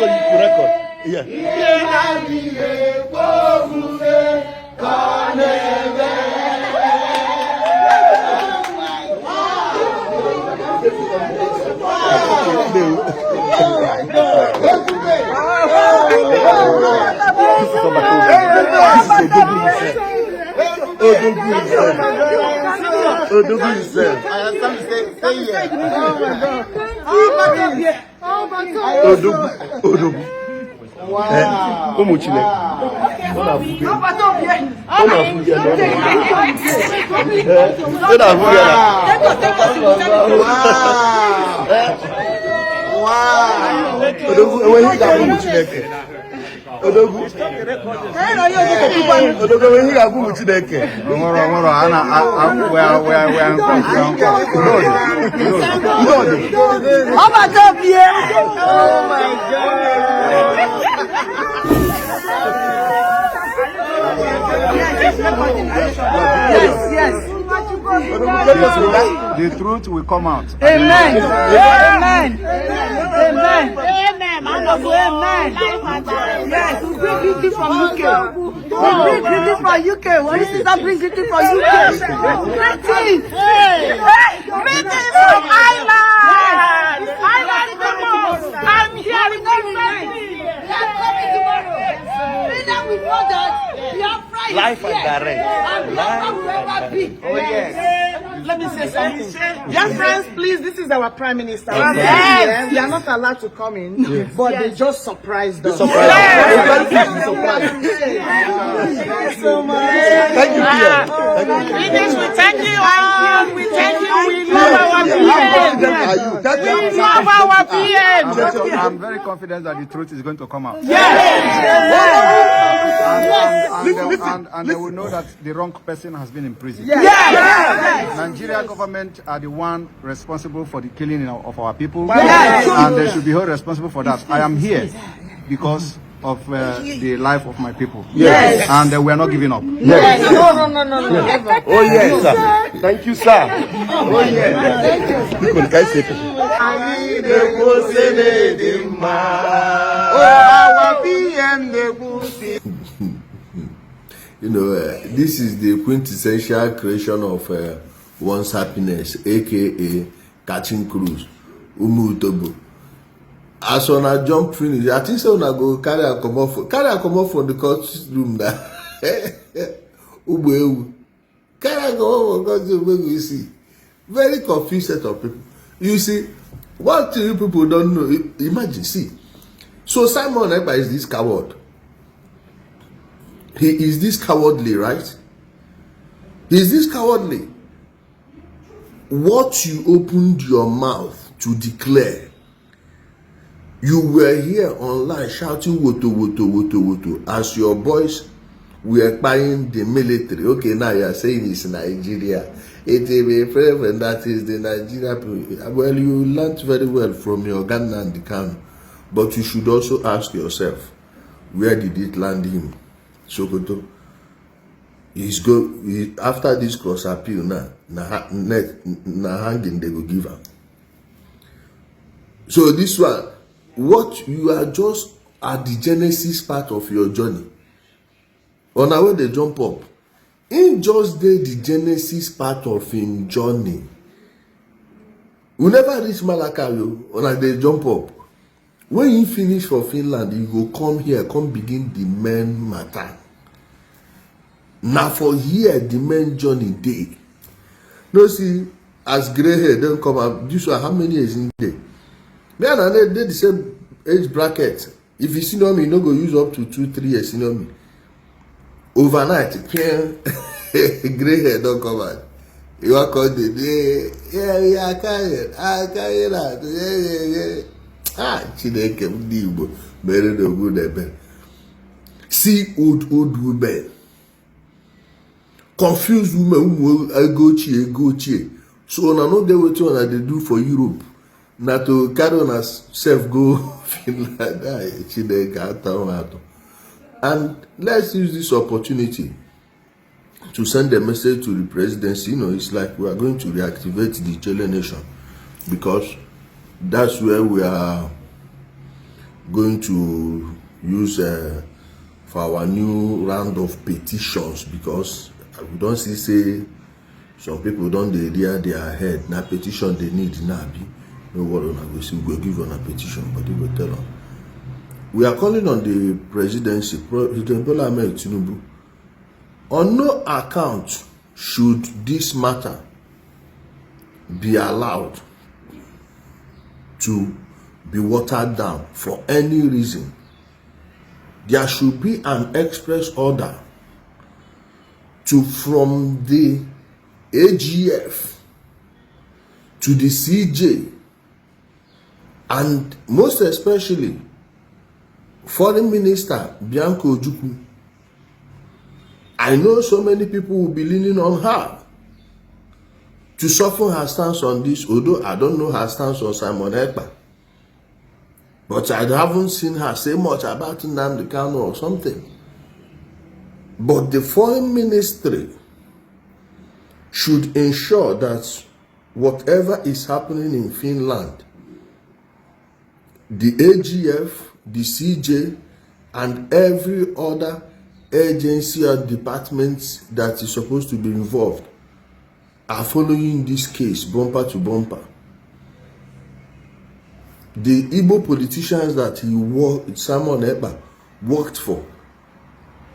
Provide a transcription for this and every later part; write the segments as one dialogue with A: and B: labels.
A: record. Yeah.
B: The truth will come out.
C: Amen. Amen. Amen. Amen. Yes, we bring beauty from UK. We bring beauty from UK. What is it that brings beauty from UK? Greeting. Greeting from Ireland. Ireland is the most. I'm here with my family. We are coming tomorrow. Freedom with others. Biafra is
A: Life and
C: here.
A: direct.
C: And Biafra will ever be.
D: Oh yes. Let me say something. Dear friends, please, this is our Prime Minister.
C: Yes.
D: We are not allowed to come in, but they just surprised us.
A: Thank
D: So much.
A: you, Pierre.
D: Leaders, we thank you all. We thank you. We love our PM. We love our PM.
B: I'm very confident that the truth is going to come out. And they will know that the wrong person has been in prison. Nigeria government are the one responsible for the killing of our people, and they should be held responsible for that. I am here because of the life of my people, and we are not giving up.
D: No.
A: Oh yes, sir. Thank you, sir. Oh yes.
E: You know, this is the quintessential creation of one's happiness, aka catching cruise. Umutobo. As on a jump finish, I think so. I go carry a come off from the courtroom. Carry a come off from the courtroom. You see, very confused set of people. You see, what you people don't know. Imagine, see. So Simon Ekpa is this coward. He is this cowardly, right? He is this cowardly. What you opened your mouth to declare, you were here online shouting woto woto woto woto as your boys were buying the military. Okay, now you are saying it's Nigeria. It will be prevalent that is the Nigeria people. Well, you learned very well from your Ghana and the Kano, but you should also ask yourself, where did it land him? Sokoto. After this cross appeal now, hanging they will give him. So this one, what you are just at the genesis part of your journey. On our way they jump up. In just the genesis part of him journey. We never reach Malacca, on they jump up. When you finish for Finland, you go come here, come begin the main matter. Now for here, the main journey day. No see, as grey hair don't come up, this one how many years in day? Me and they the same age bracket. If you see me, you no go use up to 2-3 years, you know me. Overnight, grey hair don't come out. You are called the day, I carry that. Chineke ndị Igbo mere no good ebe. See old women, confused women who go chie. So na no dey wetin una dey do for Europe. Na to carry on as self go Finland. Chineke atawato. And let's use this opportunity to send a message to the presidency. You know, it's like we are going to reactivate the Ijele nation because that's where we are going to use for our new round of petitions, because we don't see say some people don't they rear their head. Now petition they need now be no what on we see we go give on a petition, but they will tell them. We are calling on the presidency, President Bola Ahmed Tinubu. On no account should this matter be allowed to be watered down for any reason. There should be an express order from the AGF to the CJ, and most especially Foreign Minister Bianca Ojukwu. I know so many people will be leaning on her to soften her stance on this, although I don't know her stance on Simon Ekpa. But I haven't seen her say much about Nnamdi Kanu or something. But the foreign ministry should ensure that whatever is happening in Finland, the AGF, the CJ, and every other agency or department that is supposed to be involved are following this case bumper to bumper. The Igbo politicians that Simon Ekpa worked for,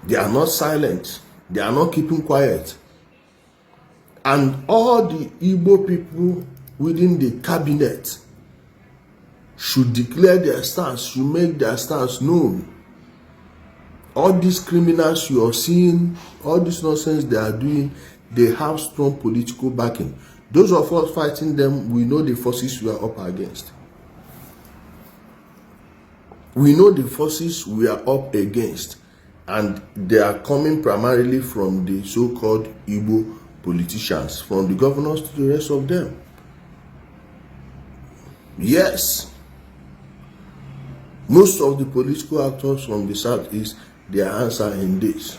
E: they are not silent. They are not keeping quiet. And all the Igbo people within the cabinet should declare their stance, should make their stance known. All these criminals you are seeing, all this nonsense they are doing, they have strong political backing. Those of us fighting them, we know the forces we are up against. We know the forces we are up against, and they are coming primarily from the so-called Igbo politicians, from the governors to the rest of them. Yes, most of the political actors from the Southeast, their answer in this.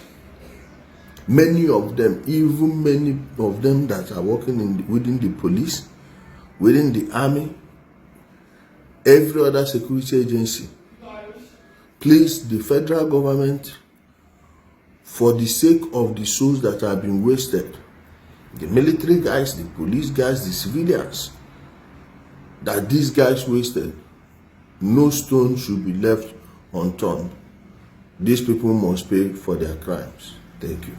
E: Many of them, even many of them that are working within the police, within the army, every other security agency, please, the federal government, for the sake of the souls that have been wasted, the military guys, the police guys, the civilians, that these guys wasted, no stone should be left unturned. These people must pay for their crimes. Thank you.